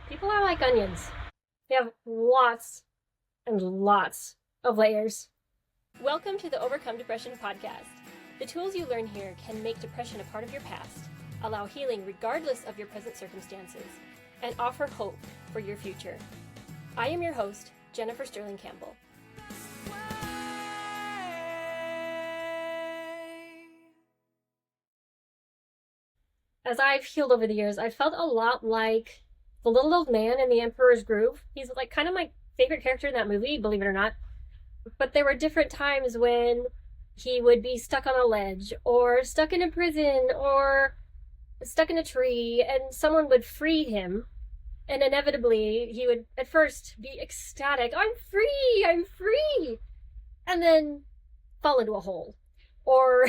People are like onions. They have lots and lots of layers. Welcome to the Overcome Depression podcast. The tools you learn here can make depression a part of your past, allow healing regardless of your present circumstances, and offer hope for your future. I am your host, Jennifer Stirling-Campbell. As I've healed over the years, I felt a lot like the little old man in The Emperor's Groove. He's like kind of my favorite character in that movie, believe it or not. But there were different times when he would be stuck on a ledge, or stuck in a prison, or stuck in a tree, and someone would free him. And inevitably, he would at first be ecstatic, I'm free! And then fall into a hole, or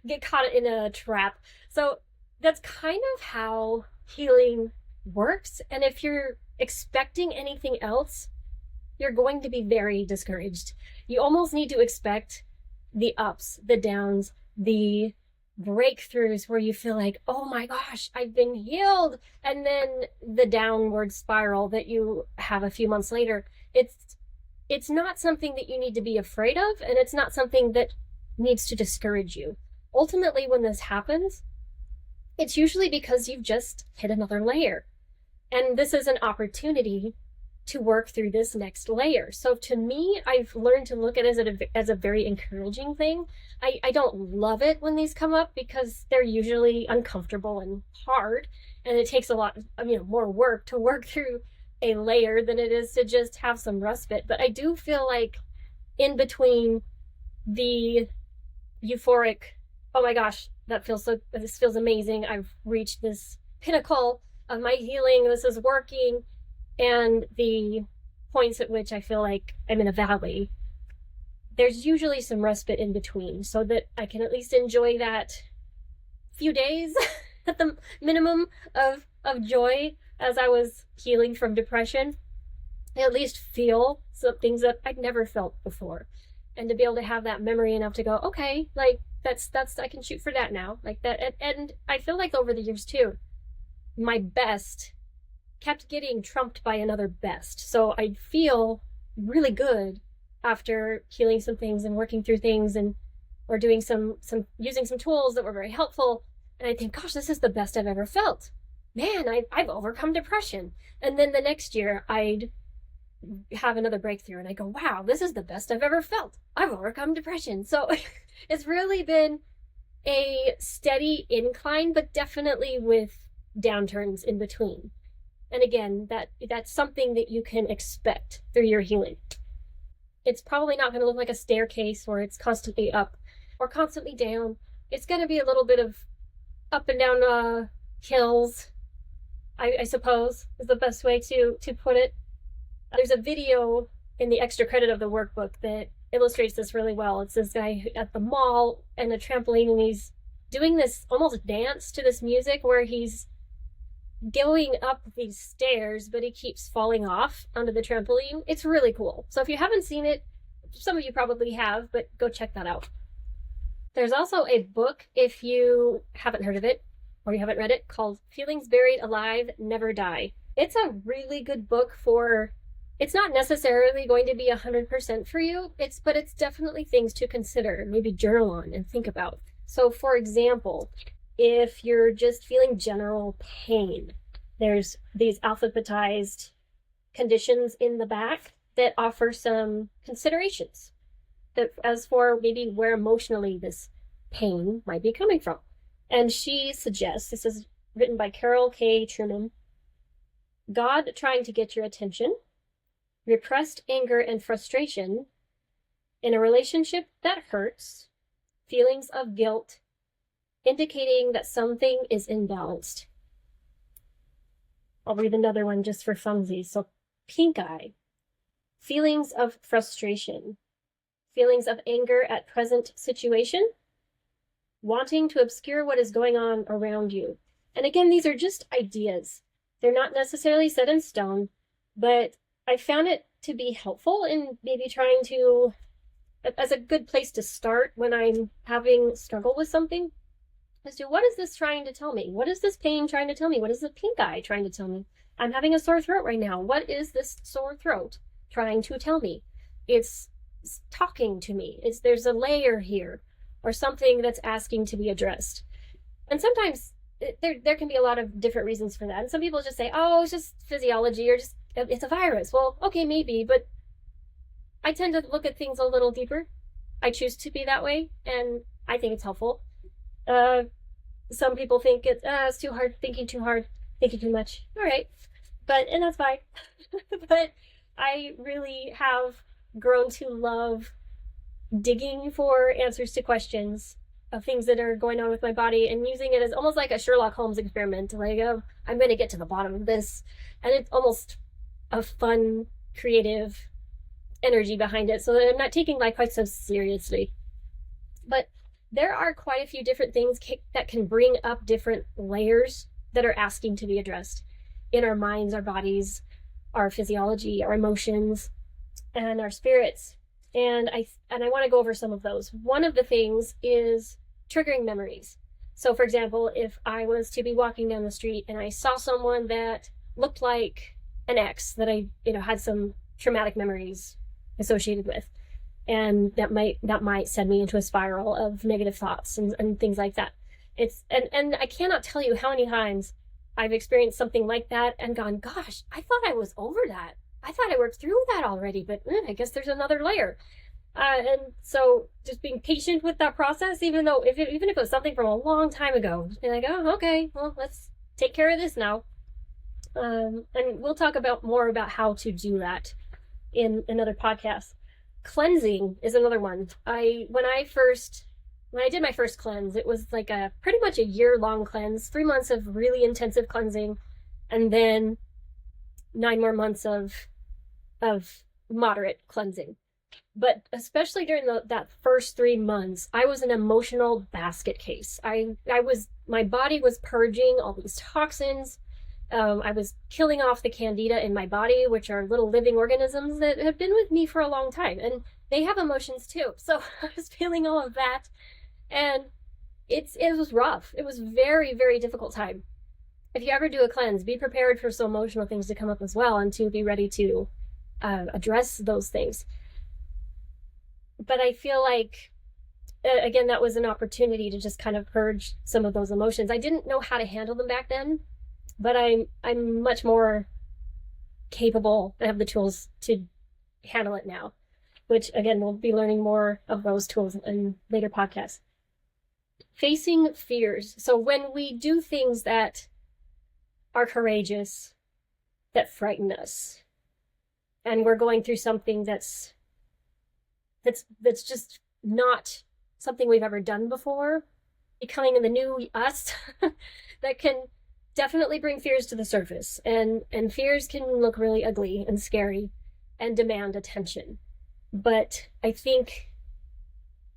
get caught in a trap. So that's kind of how healing works. And if you're expecting anything else, you're going to be very discouraged. You almost need to expect the ups, the downs, the breakthroughs where you feel like, oh my gosh, I've been healed. And then the downward spiral that you have a few months later. It's not something that you need to be afraid of, and it's not something that needs to discourage you. Ultimately, when this happens, it's usually because you've just hit another layer. And this is an opportunity to work through this next layer. So to me, I've learned to look at it as a very encouraging thing. I don't love it when these come up because they're usually uncomfortable and hard, and it takes a lot, more work to work through a layer than it is to just have some respite. But I do feel like in between the euphoric, oh my gosh, this feels amazing, I've reached this pinnacle of my healing, this is working, and the points at which I feel like I'm in a valley, there's usually some respite in between so that I can at least enjoy that few days at the minimum of joy as I was healing from depression. I at least feel some things that I'd never felt before. And to be able to have that memory enough to go, okay, like that's I can shoot for that now. Like that. And I feel like over the years too, my best kept getting trumped by another best. So I'd feel really good after healing some things and working through things or doing some using some tools that were very helpful. And I think, gosh, this is the best I've ever felt. Man, I've overcome depression. And then the next year I'd have another breakthrough and I go, wow, this is the best I've ever felt. I've overcome depression. So it's really been a steady incline, but definitely with downturns in between. And again, that's something that you can expect through your healing. It's probably not going to look like a staircase where it's constantly up or constantly down. It's going to be a little bit of up and down hills, I suppose, is the best way to put it. There's a video in the extra credit of the workbook that illustrates this really well. It's this guy at the mall and a trampoline, and he's doing this almost dance to this music where he's going up these stairs, but he keeps falling off onto the trampoline. It's really cool. So if you haven't seen it, some of you probably have, but go check that out. There's also a book, if you haven't heard of it or you haven't read it, called Feelings Buried Alive Never Die. It's a really good book it's not necessarily going to be 100% for you, but it's definitely things to consider, maybe journal on and think about. So for example, if you're just feeling general pain, there's these alphabetized conditions in the back that offer some considerations that as for maybe where emotionally this pain might be coming from. And she suggests, this is written by Carol K. Truman, God trying to get your attention, repressed anger and frustration in a relationship that hurts, feelings of guilt, indicating that something is imbalanced. I'll read another one just for funsies. So pink eye, feelings of frustration, feelings of anger at present situation, wanting to obscure what is going on around you. And again, these are just ideas. They're not necessarily set in stone, but I found it to be helpful in maybe trying to, as a good place to start when I'm having struggle with something, as to what is this trying to tell me? What is this pain trying to tell me? What is the pink eye trying to tell me? I'm having a sore throat right now. What is this sore throat trying to tell me? It's talking to me. There's a layer here or something that's asking to be addressed. And sometimes there can be a lot of different reasons for that. And some people just say, oh, it's just physiology or just it's a virus. Well, okay, maybe, but I tend to look at things a little deeper. I choose to be that way, and I think it's helpful. Some people think it's too hard, thinking too much. All right, and that's fine. But I really have grown to love digging for answers to questions of things that are going on with my body and using it as almost like a Sherlock Holmes experiment. Like, I'm going to get to the bottom of this. And it's almost a fun, creative energy behind it so that I'm not taking life quite so seriously. But there are quite a few different things that can bring up different layers that are asking to be addressed in our minds, our bodies, our physiology, our emotions, and our spirits. And I want to go over some of those. One of the things is triggering memories. So, for example, if I was to be walking down the street and I saw someone that looked like an ex that I, had some traumatic memories associated with, and that might send me into a spiral of negative thoughts and things like that. And I cannot tell you how many times I've experienced something like that and gone, gosh, I thought I was over that. I thought I worked through that already, but I guess there's another layer. And so just being patient with that process, even if it was something from a long time ago, just be like, oh, okay, well, let's take care of this now. And we'll talk more about how to do that in another podcast. Cleansing is another one. When I did my first cleanse, it was like pretty much a year-long cleanse, 3 months of really intensive cleansing, and then 9 more months of moderate cleansing. But especially during that first 3 months, I was an emotional basket case. My body was purging all these toxins. I was killing off the candida in my body, which are little living organisms that have been with me for a long time, and they have emotions too. So I was feeling all of that, and it was rough. It was very, very difficult time. If you ever do a cleanse, be prepared for some emotional things to come up as well, and to be ready to address those things. But I feel like, again, that was an opportunity to just kind of purge some of those emotions. I didn't know how to handle them back then, but I'm much more capable. I have the tools to handle it now, which, again, we'll be learning more of those tools in later podcasts. Facing fears. So when we do things that are courageous, that frighten us, and we're going through something that's just not something we've ever done before, becoming the new us, that can definitely bring fears to the surface. And fears can look really ugly and scary and demand attention. But I think,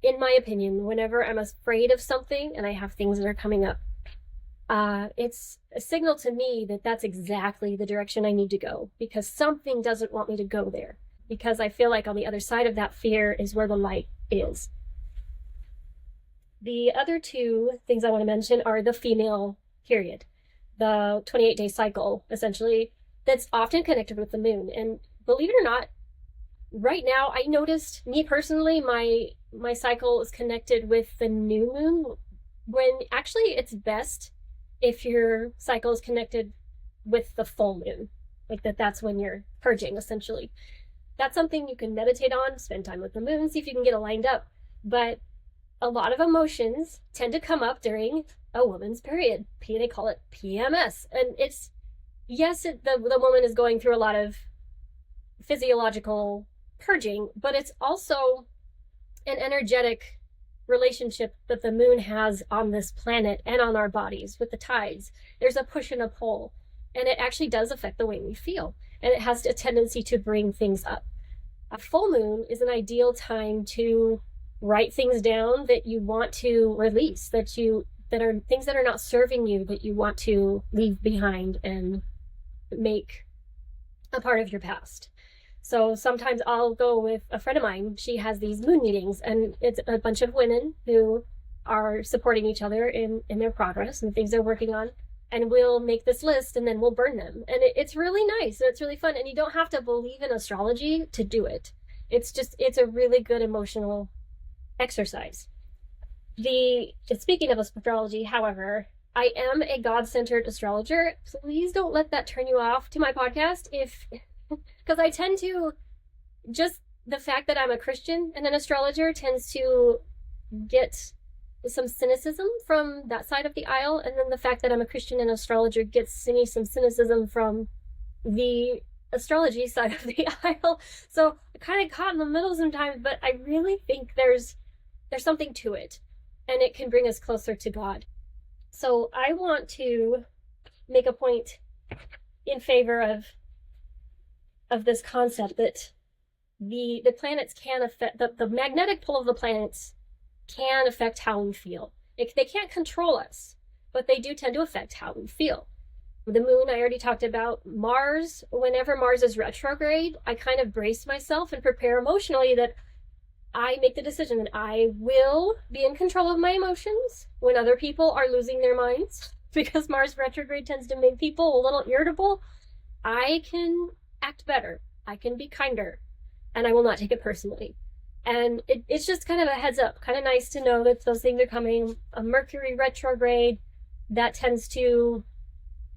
in my opinion, whenever I'm afraid of something and I have things that are coming up, it's a signal to me that that's exactly the direction I need to go, because something doesn't want me to go there. Because I feel like on the other side of that fear is where the light is. The other two things I want to mention are the female period, the 28-day cycle, essentially, that's often connected with the moon. And believe it or not, right now, I noticed, me personally, my cycle is connected with the new moon, when actually it's best if your cycle is connected with the full moon. Like that's when you're purging, essentially. That's something you can meditate on, spend time with the moon, see if you can get it lined up. But a lot of emotions tend to come up during a woman's period. They call it PMS. And it's, yes, the woman is going through a lot of physiological purging, but it's also an energetic relationship that the moon has on this planet and on our bodies with the tides. There's a push and a pull, and it actually does affect the way we feel. And it has a tendency to bring things up. A full moon is an ideal time to write things down that you want to release, that are things that are not serving you, that you want to leave behind and make a part of your past. So sometimes I'll go with a friend of mine. She has these moon meetings, and it's a bunch of women who are supporting each other in their progress and things they're working on. and we'll make this list and then we'll burn them. And it's really nice and it's really fun. And you don't have to believe in astrology to do it. It's a really good emotional exercise. Speaking of astrology, however, I am a God-centered astrologer. Please don't let that turn you off to my podcast because I tend to, just the fact that I'm a Christian and an astrologer tends to get some cynicism from that side of the aisle, and then the fact that I'm a Christian and astrologer gets me some cynicism from the astrology side of the aisle. So I kind of caught in the middle sometimes, but I really think there's something to it, and it can bring us closer to God. So I want to make a point in favor of this concept that the planets can affect, the magnetic pull of the planets can affect how we feel. They can't control us, but they do tend to affect how we feel. The moon, I already talked about. Mars, whenever Mars is retrograde, I kind of brace myself and prepare emotionally that I make the decision that I will be in control of my emotions when other people are losing their minds, because Mars retrograde tends to make people a little irritable. I can act better. I can be kinder, and I will not take it personally. And it's just kind of a heads up, kind of nice to know that those things are coming. A Mercury retrograde, that tends to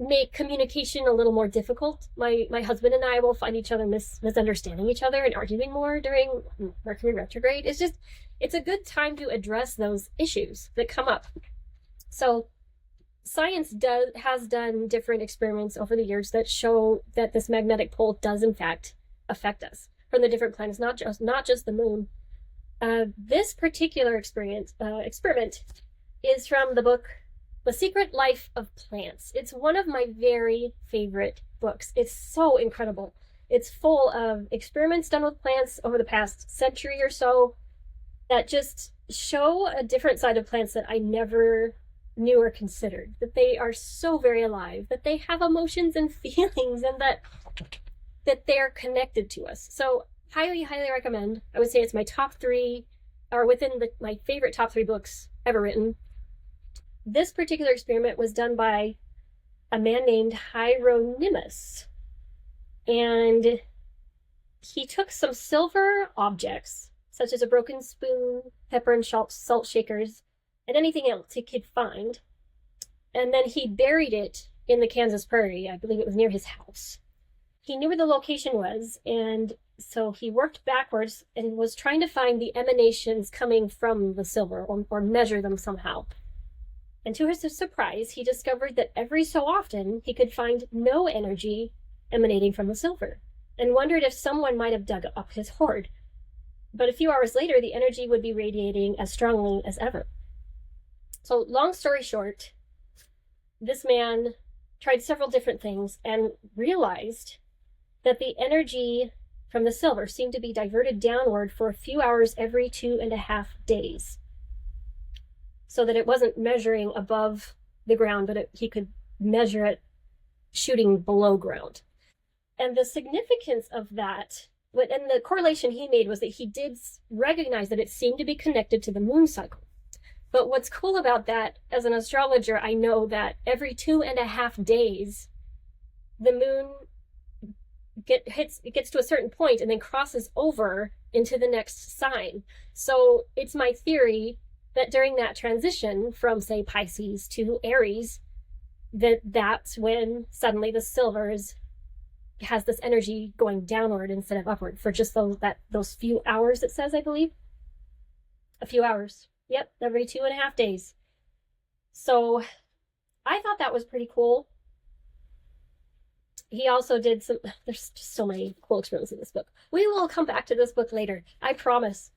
make communication a little more difficult. My husband and I will find each other misunderstanding each other and arguing more during Mercury retrograde. It's a good time to address those issues that come up. So science has done different experiments over the years that show that this magnetic pole does in fact affect us from the different planets, not just the moon. This particular experiment is from the book The Secret Life of Plants. It's one of my very favorite books. It's so incredible. It's full of experiments done with plants over the past century or so that just show a different side of plants that I never knew or considered. That they are so very alive, that they have emotions and feelings, and that they're connected to us. So highly, highly recommend. I would say it's my top 3, or within my favorite top 3 books ever written. This particular experiment was done by a man named Hieronymus. And he took some silver objects, such as a broken spoon, pepper and salt shakers, and anything else he could find. And then he buried it in the Kansas prairie. I believe it was near his house. He knew where the location was, and so he worked backwards and was trying to find the emanations coming from the silver, or measure them somehow. And to his surprise, he discovered that every so often he could find no energy emanating from the silver, and wondered if someone might have dug up his hoard. But a few hours later, the energy would be radiating as strongly as ever. So long story short, this man tried several different things and realized that the energy from the silver seemed to be diverted downward for a few hours every 2.5 days. So that it wasn't measuring above the ground, but he could measure it shooting below ground. And the significance of that, and the correlation he made, was that he did recognize that it seemed to be connected to the moon cycle. But what's cool about that, as an astrologer, I know that every 2.5 days, the moon gets to a certain point and then crosses over into the next sign. So it's my theory that during that transition from, say, Pisces to Aries, that's when suddenly the silver has this energy going downward instead of upward for just those few hours, it says, I believe. A few hours. Yep, every 2.5 days. So I thought that was pretty cool. He also did there's just so many cool experiments in this book. We will come back to this book later, I promise.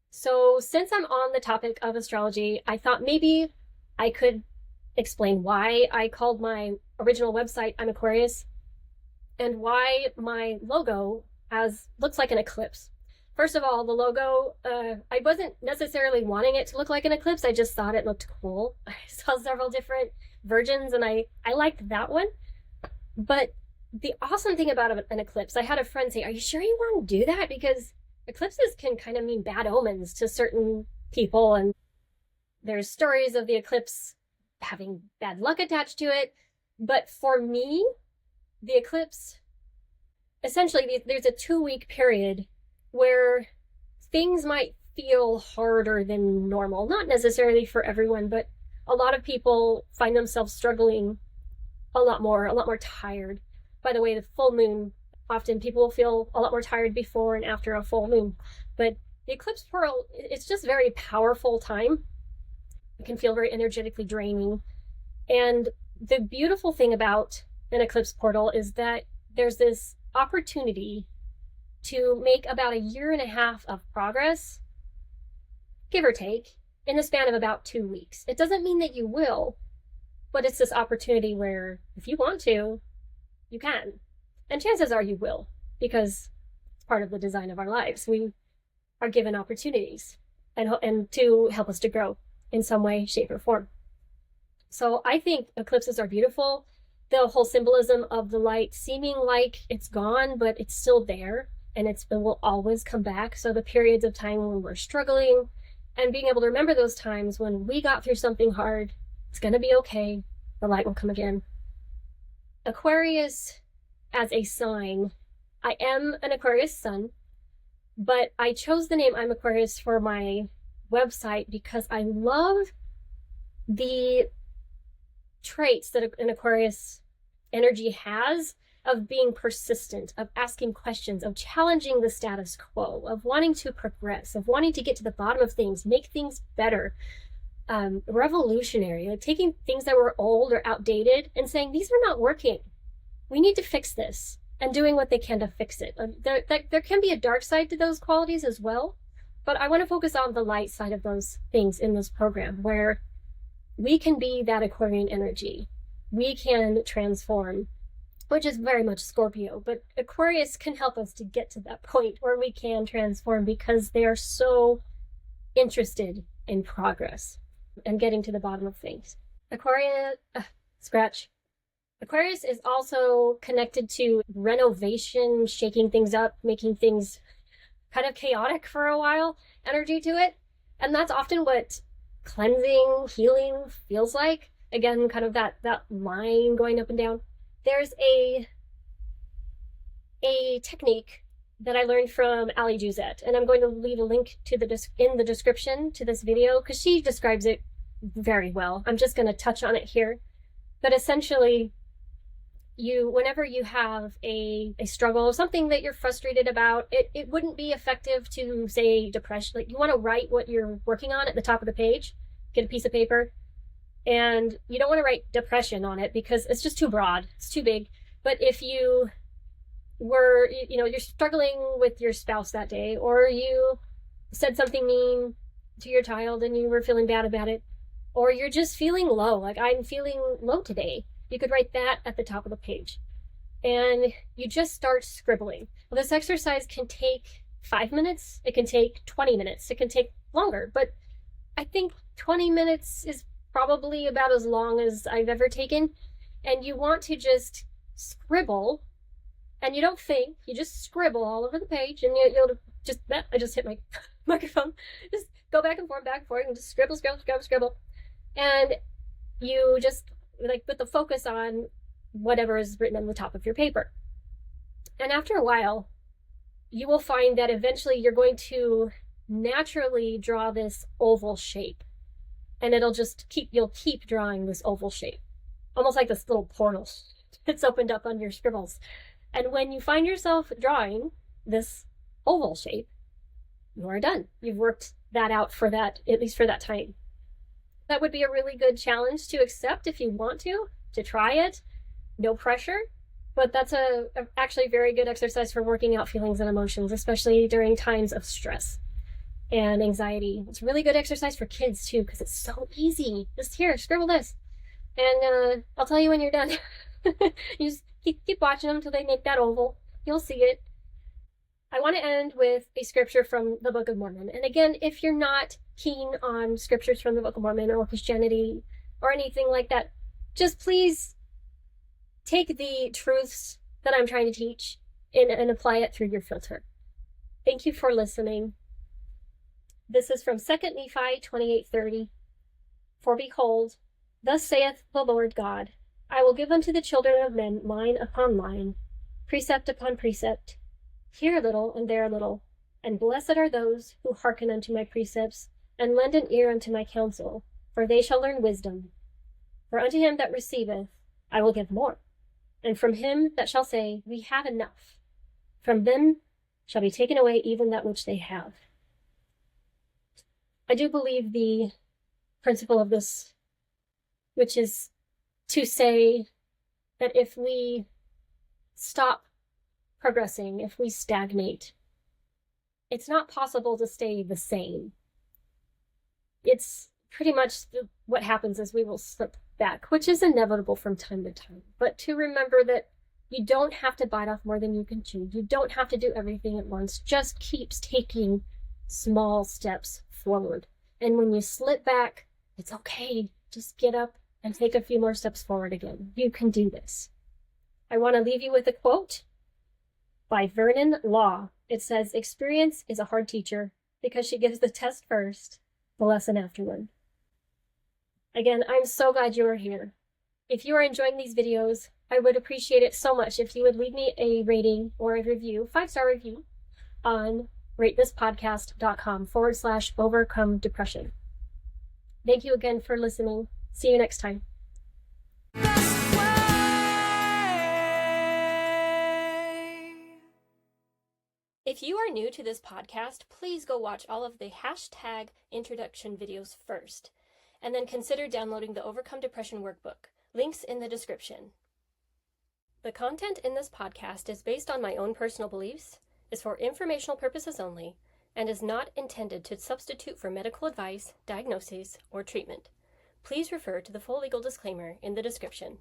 So since I'm on the topic of astrology, I thought maybe I could explain why I called my original website I'm Aquarius, and why my logo looks like an eclipse. First of all, the logo, I wasn't necessarily wanting it to look like an eclipse. I just thought it looked cool. I saw several different versions, and I liked that one. But the awesome thing about an eclipse, I had a friend say, "Are you sure you want to do that? Because eclipses can kind of mean bad omens to certain people." And there's stories of the eclipse having bad luck attached to it. But for me, the eclipse, essentially, there's a 2-week period where things might feel harder than normal. Not necessarily for everyone, but a lot of people find themselves struggling a lot more tired. By the way, the full moon, often people will feel a lot more tired before and after a full moon. But the eclipse portal, it's just very powerful time. It can feel very energetically draining. And the beautiful thing about an eclipse portal is that there's this opportunity to make about 1.5 years of progress, give or take, in the span of about 2 weeks. It doesn't mean that you will, but it's this opportunity where if you want to, you can. And chances are you will, because it's part of the design of our lives. We are given opportunities and to help us to grow in some way, shape, or form. So I think eclipses are beautiful. The whole symbolism of the light seeming like it's gone, but it's still there, and it will always come back. So the periods of time when we're struggling, and being able to remember those times when we got through something hard, it's going to be okay. The light will come again. Aquarius as a sign. I am an Aquarius sun, but I chose the name I'm Aquarius for my website because I love the traits that an Aquarius energy has of being persistent, of asking questions, of challenging the status quo, of wanting to progress, of wanting to get to the bottom of things, make things better, revolutionary, like taking things that were old or outdated and saying, these are not working. We need to fix this, and doing what they can to fix it. There can be a dark side to those qualities as well, but I want to focus on the light side of those things in this program, where we can be that Aquarian energy. We can transform, which is very much Scorpio, but Aquarius can help us to get to that point where we can transform because they are so interested in progress and getting to the bottom of things. Aquarius is also connected to renovation, shaking things up, making things kind of chaotic for a while, energy to it. And that's often what cleansing, healing feels like. Again, kind of that line going up and down. There's a technique that I learned from Ali Juzet, and I'm going to leave a link to in the description to this video because she describes it very well. I'm just going to touch on it here. But essentially, whenever you have a struggle, something that you're frustrated about, it wouldn't be effective to say depression. Like, you want to write what you're working on at the top of the page, get a piece of paper, and you don't want to write depression on it because it's just too broad, it's too big. But if you were, you're struggling with your spouse that day, or you said something mean to your child and you were feeling bad about it, or you're just feeling low, like I'm feeling low today, you could write that at the top of the page. And you just start scribbling. Well, this exercise can take 5 minutes, it can take 20 minutes, it can take longer, but I think 20 minutes is probably about as long as I've ever taken. And you want to just scribble, and you don't think, you just scribble all over the page, and you'll just, I just hit my microphone, just go back and forth, and just scribble. And you just put the focus on whatever is written on the top of your paper. And after a while, you will find that eventually you're going to naturally draw this oval shape. And you'll keep drawing this oval shape. Almost like this little portal that's opened up on your scribbles. And when you find yourself drawing this oval shape, you are done. You've worked that out at least for that time. That would be a really good challenge to accept if you want to try it. No pressure, but that's actually a very good exercise for working out feelings and emotions, especially during times of stress and anxiety. It's a really good exercise for kids too, because it's so easy. Just here, scribble this, and I'll tell you when you're done. You just keep watching them until they make that oval. You'll see it. I want to end with a scripture from the Book of Mormon. And again, if you're not keen on scriptures from the Book of Mormon or Christianity or anything like that, just please take the truths that I'm trying to teach and apply it through your filter. Thank you for listening. This is from 2 Nephi 28:30. For behold, Thus saith the Lord God, I will give unto the children of men line upon line, precept upon precept, here a little and there a little. And blessed are those who hearken unto my precepts, and lend an ear unto my counsel, for they shall learn wisdom. For unto him that receiveth I will give more, and from him that shall say, We have enough, from them shall be taken away even that which they have. I do believe the principle of this, which is to say that if we stop progressing, if we stagnate, it's not possible to stay the same. It's pretty much what happens is we will slip back, which is inevitable from time to time. But to remember that you don't have to bite off more than you can chew. You don't have to do everything at once. Just keeps taking small steps forward. And when you slip back, it's okay. Just get up and take a few more steps forward again. You can do this. I want to leave you with a quote by Vernon Law. It says, experience is a hard teacher because she gives the test first, the lesson afterward. Again, I'm so glad you are here. If you are enjoying these videos, I would appreciate it so much if you would leave me a rating or a review, 5-star review, on ratethispodcast.com/overcome depression. Thank you again for listening. See you next time. If you are new to this podcast, please go watch all of the hashtag introduction videos first, and then consider downloading the Overcome Depression workbook. Links in the description. The content in this podcast is based on my own personal beliefs, is for informational purposes only, and is not intended to substitute for medical advice, diagnoses, or treatment. Please refer to the full legal disclaimer in the description.